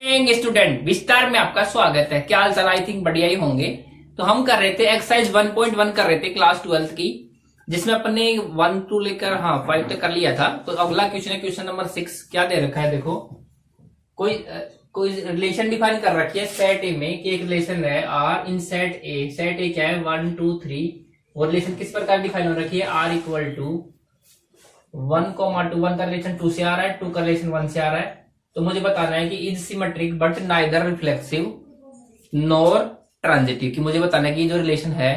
Student विस्तार में आपका स्वागत है। क्या हाल चाल? आई थिंक बढ़िया ही होंगे। तो हम कर रहे थे एक्सरसाइज 1.1 कर रहे थे क्लास 12th की, जिसमें अपने 1 टू लेकर 5 तक कर लिया था। तो अगला क्वेश्चन है क्वेश्चन नंबर 6। क्या दे रखा है देखो, कोई कोई रिलेशन डिफाइन कर रखी है सेट ए में कि एक रिलेशन है R in set A. Set A क्या है? 1 2 3। वो रिलेशन किस प्रकार डिफाइन हो रखी है? Are equal to 1, 2। 1 का रिलेशन 2 से आ रहा है, 2 का रिलेशन 1 से आ रहा है। तो मुझे बताना है कि is symmetric but neither reflexive nor transitive. कि मुझे बताना है कि जो रिलेशन है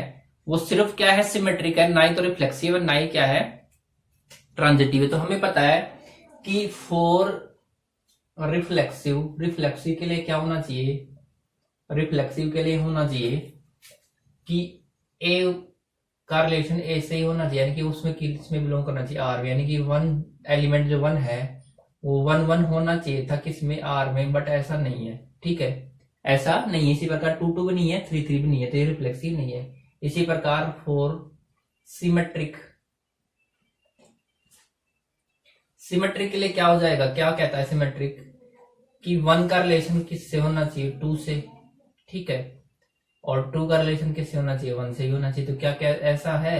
वो सिर्फ क्या है? सिमेट्रिक है, ना ही तो रिफ्लेक्सिव है, ना ही क्या है? ट्रांजिटिव है। तो हमें पता है कि फॉर रिफ्लेक्सिव के लिए क्या होना चाहिए? रिफ्लेक्सिव के लिए होना चाहिए कि ए का रिलेशन ए से ही होना चाहिए, यानी कि उसमें किसमें बिलोंग करना चाहिए? आर में। यानी कि वन एलिमेंट जो वन है वो 1 1 होना चाहिए था किसमें? आर में। बट ऐसा नहीं है, ठीक है, ऐसा नहीं है। इसी प्रकार 2 2 भी नहीं है, 3 3 भी नहीं है, तो ये रिफ्लेक्सिव नहीं है। इसी प्रकार फॉर सिमेट्रिक सिमेट्रिक के लिए क्या हो जाएगा? क्या कहता है सिमेट्रिक? कि 1 का रिलेशन किससे होना चाहिए? 2 से, ठीक है, और 2 का रिलेशन किससे होना चाहिए? 1 से ही होना चाहिए। तो क्या क्या ऐसा है?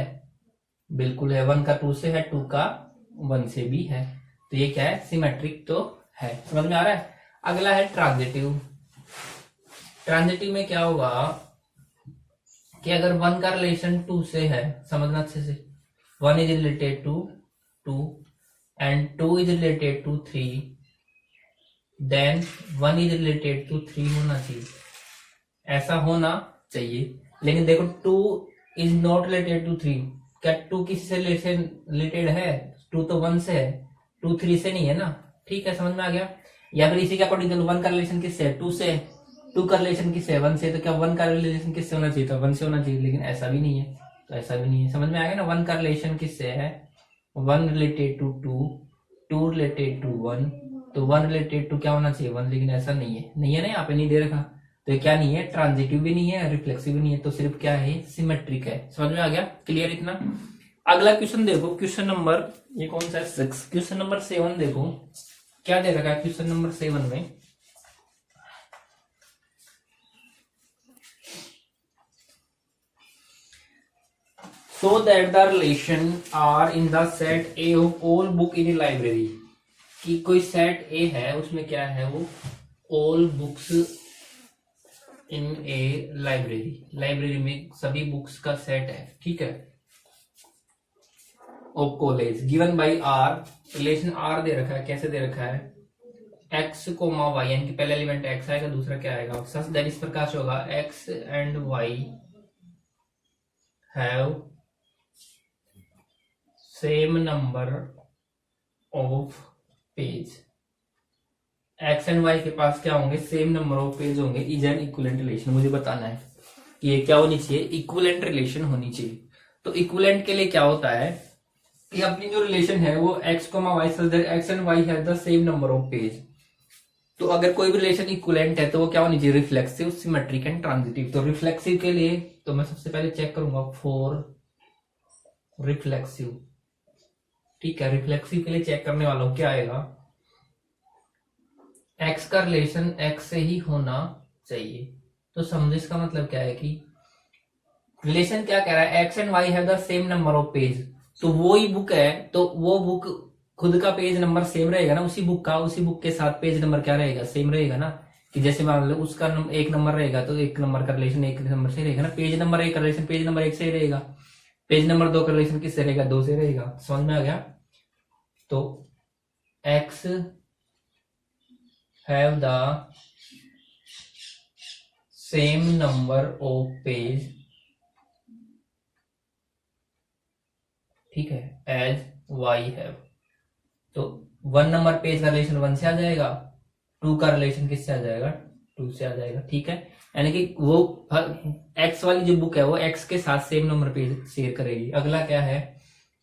बिल्कुल है। 1 का 2 से है, 2 का 1 से भी है। तो ये क्या है? सिमेट्रिक तो है। समझ में आ रहा है? अगला है ट्रांजिटिव। ट्रांजिटिव में क्या होगा कि अगर 1 का रिलेशन 2 से है, समझना अच्छे से, 1 is related to 2 and 2 is related to 3, then 1 is related to 3 होना चाहिए। ऐसा होना चाहिए। लेकिन देखो 2 इज नॉट रिलेटेड टू 3। क्या 2 किससे रिलेटेड है? 2 तो 1 से है, 2 3 से नहीं है ना। ठीक है, समझ में आ गया? या फिर इसी के अकॉर्डिंग 1 का रिलेशन किससे है? 2 से। 2 का रिलेशन किससे है? 1 से। तो क्या 1 का रिलेशन किससे होना चाहिए? तो 1 से होना चाहिए, लेकिन ऐसा भी नहीं है। तो ऐसा भी नहीं है। समझ में आ गया ना? 1 का रिलेशन किससे है? 1 रिलेटेड टू 2, 2 रिलेटेड टू 1। तो 1 रिलेटेड टू क्या होना चाहिए? 1, लेकिन ऐसा नहीं है। नहीं है ना, यहाँ पे नहीं दे रखा। तो ये क्या नहीं है? ट्रांजिटिव भी नहीं है, रिफ्लेक्सिव भी नहीं है। तो सिर्फ क्या है? सिमेट्रिक है। समझ में आ गया? क्लियर इतना? अगला क्वेश्चन देखो, क्वेश्चन नंबर, ये कौन सा है? 6। क्वेश्चन नंबर 7 देखो, क्या दे रखा है क्वेश्चन नंबर 7 में? So that the relation are in the set A of all book in a library। कि कोई सेट ए है, उसमें क्या है? वो all books in a library. Library में सभी बुक्स का सेट है, ठीक है, of college given by R. Relation R दे रखा है। कैसे दे रखा है? एक्स कोमा वाई, यानी कि पहला एलिमेंट एक्स आएगा, दूसरा क्या आएगा? सच दैट इस प्रकार से होगा, X and Y have same number of page. X and Y के पास क्या होंगे? सेम नंबर ऑफ पेज होंगे। Is an equivalent relation. मुझे बताना है कि ये क्या होनी चाहिए? इक्विवेलेंट रिलेशन होनी चाहिए। तो इक्विवेलेंट के लिए क्या होता है कि अपनी जो रिलेशन है वो X comma Y such that X and Y have the same number of page. तो अगर कोई भी रिलेशन इक्विवेलेंट है तो वो क्या होनी चाहिए? Reflexive, symmetric and transitive. तो रिफ्लेक्सिव के लिए तो मैं सबसे पहले चेक करूंगा फॉर रिफ्लेक्सिव, ठीक है। रिफ्लेक्सिव के लिए चेक करने वाला हूं, क्या आएगा? एक्स का रिलेशन एक्स से ही होना चाहिए। तो समझो इसका मतलब क्या है कि रिलेशन क्या कह रहा है? X and Y have the same number of page. तो वो ही बुक है, तो वो बुक खुद का पेज नंबर सेम रहेगा ना, उसी बुक का, उसी बुक के साथ पेज नंबर क्या रहेगा? सेम रहेगा ना। कि जैसे मान लो उसका एक नंबर रहेगा तो एक नंबर का रिलेशन एक नंबर से रहेगा ना। पेज नंबर एक का रिलेशन पेज नंबर एक से ही रहेगा। पेज नंबर 2 का रिलेशन किससे रहेगा? 2 से रहेगा। समझ में आ गया? तो x have the same number of page, ठीक है, एज वाई हैव। तो 1 नंबर पेज का रिलेशन 1 से आ जाएगा, 2 का रिलेशन किससे आ जाएगा? 2 से आ जाएगा, ठीक है। यानी कि वो एक्स वाली जो बुक है वो एक्स के साथ सेम नंबर पेज शेयर करेगी। अगला क्या है?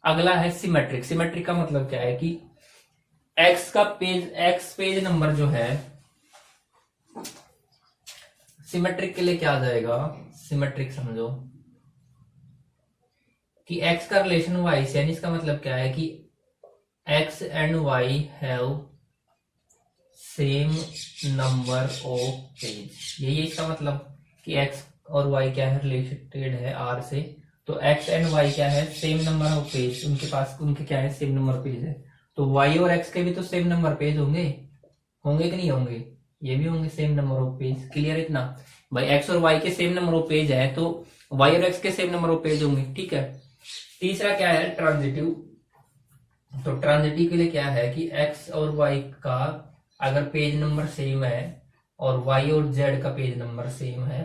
अगला है सिमेट्रिक। सिमेट्रिक का मतलब क्या है कि एक्स का पेज, एक्स पेज नंबर जो है, सिमेट्रिक के लिए क्या आ जाएगा? सिमेट्रिक समझो कि एक्स का रिलेशन वाई से, यानी इसका मतलब क्या है कि x and Y have same number of page, यही है इसका मतलब कि एक्स और वाई क्या है, रिलेटेड है आर से। तो एक्स एंड वाई क्या है, सेम नंबर ऑफ पेज, उनके पास उनके क्या है, सेम नंबर पेज है। तो वाई और एक्स के भी तो सेम नंबर पेज होंगे, होंगे कि नहीं होंगे, ये भी होंगे same number of page. Clear इतना भाई, एक्स और वाई के सेम नंबर ऑफ पेज है तो वाई और एक्स के सेम नंबर ऑफ पेज होंगे, ठीक है। तीसरा क्या है, ट्रांजिटिव। तो ट्रांजिटिव के लिए क्या है कि एक्स और वाई का अगर पेज नंबर सेम है और वाई और जेड का पेज नंबर सेम है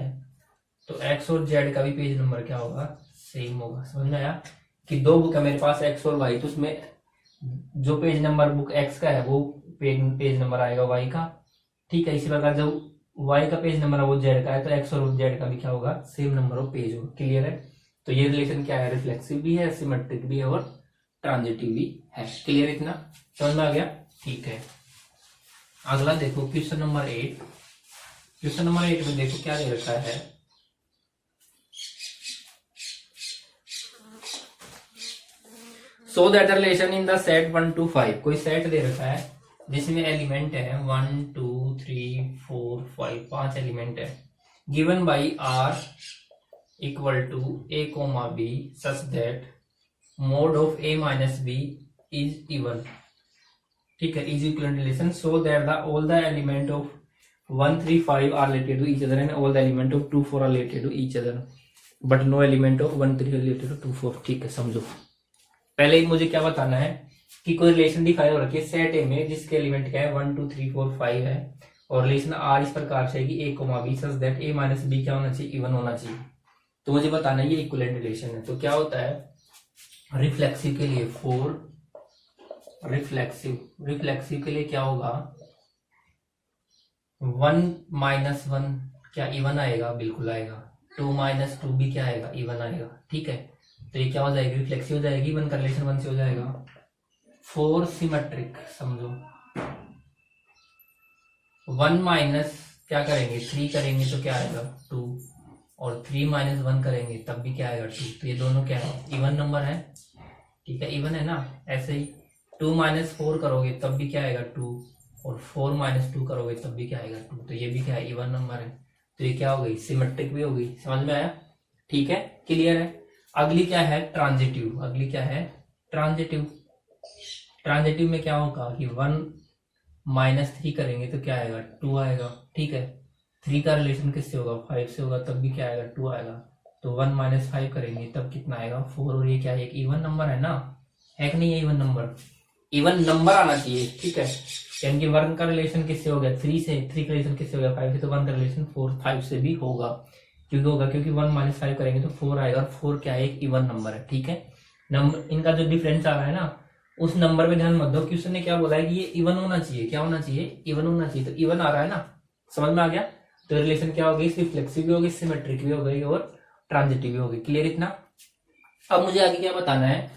तो एक्स और जेड का भी पेज नंबर क्या होगा, सेम होगा। समझ में आया कि दो बुक है मेरे पास एक्स और वाई, तो उसमें जो पेज नंबर बुक एक्स का है वो पेज नंबर आएगा वाई का, ठीक है। इसी प्रकार जो वाई का पेज नंबर है वो जेड का है तो एक्स और जेड का भी क्या होगा, सेम नंबर ऑफ पेज होगा। क्लियर है। तो ये रिलेशन क्या है, रिफ्लेक्सिव भी है, सिमेट्रिक भी है और ट्रांजिटिव भी है। क्लियर इतना, समझ में आ गया, ठीक है। अगला देखो क्वेश्चन नंबर 8। क्वेश्चन नंबर 8 में देखो क्या दे रखा है, so that the relation in the set 1 to 5, कोई सेट दे रखा है जिसमें एलिमेंट है 1 2 3 4 5, 5 एलिमेंट है, given by R equal to a comma b such that mod of a minus b is even, ठीक है, is equivalent relation, so that the all the element of 1 3 5 are related to each other and all the element of 2 4 are related to each other but no element of 1 3 related to 2 4। ठीक है, समझो। पहले ही मुझे क्या बताना है कि कोई रिलेशन दिखाई हो रखी है सेट ए में जिसके एलिमेंट क्या है 1 2 3 4 5 है और रिलेशन आर इस प्रकार से कि a comma b such that a minus b क्या होना चाहिए, इवन होना चाहिए। तो मुझे बताना है ये इक्विवेलेंट रिलेशन है। तो क्या होता है रिफ्लेक्सिव के लिए, फोर रिफ्लेक्सिव के लिए क्या होगा, 1 माइनस 1 क्या इवन आएगा, बिल्कुल आएगा। 2 माइनस 2 भी क्या आएगा, इवन आएगा, ठीक है। तो ये क्या हो जाएगी, रिफ्लेक्सिव हो जाएगी, 1 का रिलेशन 1 से हो जाएगा। 4 सिमेट्रिक, समझो 1 माइनस क्या करेंगे 3 करेंगे तो क्या आएगा 2 और 3 माइनस 1 करेंगे तब भी क्या आएगा 2। तो ये दोनों क्या है, इवन नंबर है, ठीक है, इवन है ना। ऐसे ही 2 माइनस 4 करोगे तब भी क्या आएगा 2 और 4 माइनस 2 करोगे तब भी क्या आएगा 2। तो ये भी क्या है, इवन नंबर है। तो ये क्या हो गई, सिमेट्रिक भी हो गई। समझ में आया, ठीक है, क्लियर है। अगली क्या है, ट्रांजिटिव। अगली क्या है, ट्रांजिटिव। ट्रांजिटिव में क्या होगा कि 1 माइनस 3 करेंगे तो क्या आएगा 2 आएगा, ठीक है। 3 का रिलेशन किससे होगा, 5 से होगा, तब भी क्या आएगा 2 आएगा। तो 1 माइनस 5 करेंगे तब कितना आएगा 4। और ये क्या है, एक इवन नंबर है ना, है कि नहीं है इवन नंबर, इवन नंबर आना चाहिए, ठीक है। यानी कि 1 का रिलेशन किससे हो गया 3 से, 3 का रिलेशन किससे हो गया 5 से, तो 1 का रिलेशन 4 5 से भी होगा। क्योंकि 1 माइनस 5 करेंगे तो 4 आएगा और 4 क्या है, एक इवन नंबर है, ठीक है। नंबर इनका जो डिफरेंस आ रहा है ना उस नंबर पे ध्यान मत दो कि उसने क्या बोला है कि ये इवन होना चाहिए, क्या होना चाहिए, इवन होना चाहिए। तो इवन आ रहा है ना, समझ में आ गया। तो रिलेशन क्या होगी, रिफ्लेक्सिव भी होगी, सिमेट्रिक भी हो गई और ट्रांजिटिव भी होगी। क्लियर इतना। अब मुझे आगे क्या बताना है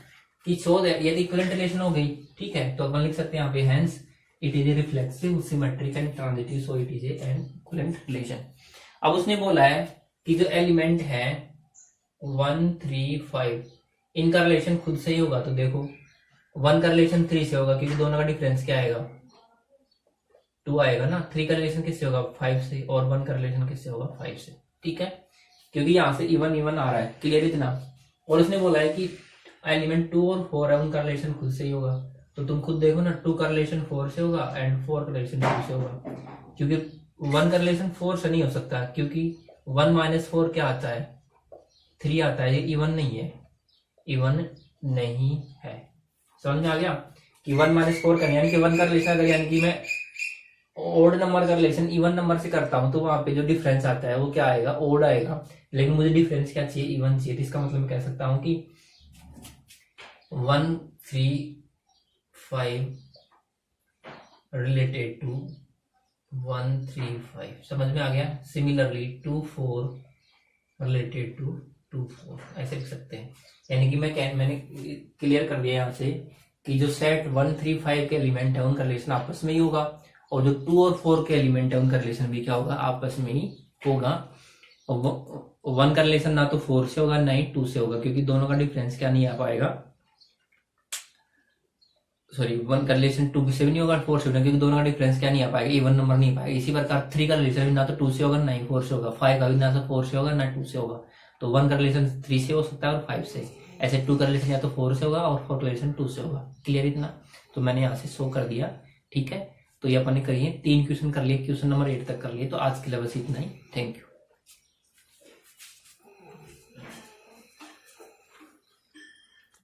कि सो यदि इक्विवेलेंट रिलेशन हो गई, ठीक है, तो अपन लिख सकते हैं यहाँ पे hence it is a reflexive symmetric and transitive, so it is an equivalent relation. अब उसने बोला है कि जो एलिमेंट है 1 3 5 इनका रिलेशन खुद से ही होगा। तो देखो 1 का रिलेशन 3 से होगा क्योंकि दोनों का डिफरेंस क्या आएगा 2 आएगा ना। 3 का रिलेशन किससे होगा 5 से और 1 का रिलेशन किससे होगा 5 से, ठीक है, क्योंकि यहाँ से इवन इवन आ रहा है। क्लियर इतना। और उसने बोला है कि एलिमेंट 2 और 4 है उनका रिलेशन खुद से ही होगा। तो तुम खुद देखो ना 2 का रिलेशन 4 से होगा एंड 4 का रिलेशन 2 से होगा, क्योंकि 1 का रिलेशन 4 से नहीं हो सकता क्योंकि 1 माइनस 4 क्या आता है 3 आता है, ये इवन नहीं है, इवन नहीं है। समझ में आ गया कि 1 माइनस 4 का यानी कि 1 का रिलेशन अगर यानी कि मैं ओड नंबर का रिलेशन इवन नंबर से करता हूं तो वहां पे जो डिफरेंस आता है वो क्या आएगा, ओड आएगा। लेकिन मुझे डिफरेंस क्या चाहिए, इवन चाहिए। तो इसका मतलब मैं कह सकता हूं कि 1 3 5 रिलेटेड टू 1 3 5। समझ में आ गया। सिमिलरली 2 4 रिलेटेड टू 2 4, ऐसे लिख सकते हैं। यानी कि मैंने क्लियर कर दिया यहाँ से कि जो सेट 1 3 5 के एलिमेंट है उनका रिलेशन आपस में ही होगा और जो 2 और 4 के एलिमेंट है उनका रिलेशन भी क्या होगा, आपस में ही होगा। 1 का रिलेशन ना तो 4 से होगा ना ही 2 से होगा क्योंकि दोनों का डिफरेंस क्या नहीं आ पाएगा, सॉरी 1 का रिलेशन 2 से भी नहीं होगा, 4 से भी नहीं, क्योंकि दोनों का डिफरेंस क्या नहीं आ पाएगा, इवन नंबर नहीं पाएगा। इसी प्रकार 3 का रिलेशन ना तो 2 से होगा ना ही 4 से होगा, 5 का भी ना तो 4 से होगा ना 2 से होगा। तो 1 का रिलेशन 3 से हो सकता है और 5 से। ऐसे 2 का रिलेशन या तो 4 से होगा और 4 का रिलेशन 2 से होगा। क्लियर इतना? तो मैंने यहाँ से शो कर दिया। ठीक है, तो ये अपन ने करिए 3 क्वेश्चन कर लिए, क्वेश्चन नंबर 8 तक कर लिए। तो आज के लिए बस इतना ही। Thank you.